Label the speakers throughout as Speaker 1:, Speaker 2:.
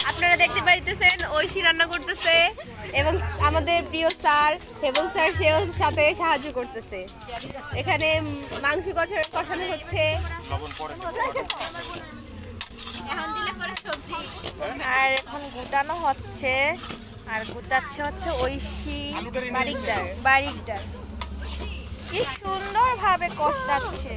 Speaker 1: আপনারা দেখতে পাইতেছেন ঐশী রান্না করতেছে এবং আমাদের প্রিয় স্যার হেবল স্যার সেও সাথে সাহায্য করতেছে। এখানে মাংস কষানো হচ্ছে আর এখন গুটানো হচ্ছে আর গুটাচ্ছে হচ্ছে ঐশী বারিকদার। কি সুন্দর ভাবে কষাচ্ছে।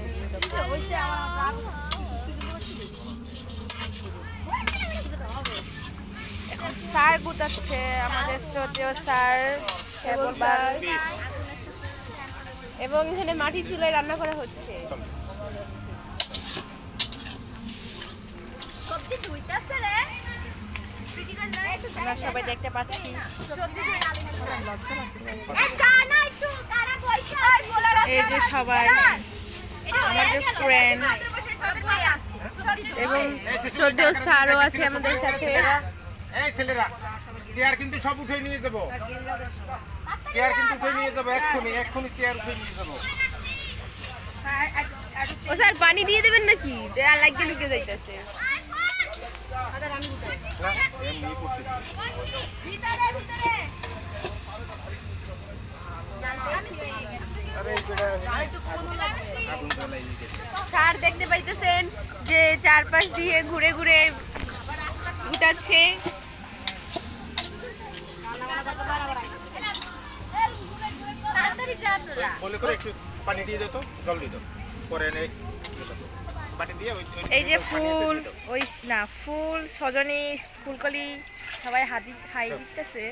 Speaker 1: এখন স্যার গুটাচ্ছে আমাদের শ্রদ্ধেয় স্যার এবং এখানে মাটির চুলায় রান্না করা হচ্ছে। আমরা সবাই দেখতে পাচ্ছি। এই যে সবাই আমাদের ফ্রেন্ড এবং শ্রদ্ধেয় স্যারও আছে আমাদের সাথে।
Speaker 2: এই ছেলেরা চেয়ার কিন্তু সব উঠে নিয়ে যাব, চেয়ার কিন্তু উঠে নিয়ে যাব, এক্ষুনি চেয়ার উঠে নিয়ে যাব।
Speaker 1: ও স্যার পানি দিয়ে দেবেন নাকি? লাগতে ঢুকে যাইতেছে। স্যার দেখতে পাইতেছেন যে চারপাশ দিয়ে ঘুরে ঘুরে উঠাচ্ছে।
Speaker 2: বলে করে একটু পানি দিয়ে দাও তো, জল দিয়ে দাও, পরে এনে পানি দিয়ে
Speaker 1: এই যে ফুল ওই না ফুল সজনী ফুলকলি সবাই হাতি খাই দিতেছে।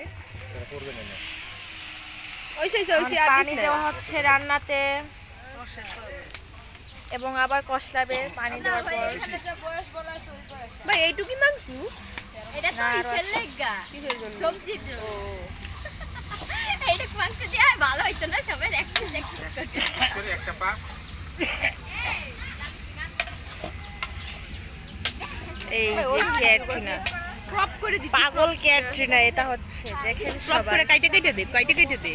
Speaker 1: পানি দেওয়া হচ্ছে রান্নাতে এবং আবার কষলাবে পানি দেওয়ার পর। ভাই এইটুকি মাংস
Speaker 3: এটা তো ইসের লাগা সবজির জন্য। এইটা মাংস দিয়ে ভালো হইতো না, সবাই
Speaker 2: একটা পা।
Speaker 1: এই যে ক্যাটরিনা
Speaker 3: ক্রপ করে দি,
Speaker 1: পাগল ক্যাটরিনা এটা হচ্ছে দেখেন
Speaker 3: ক্রপ
Speaker 1: সবাই।
Speaker 3: করে কাইটে দে।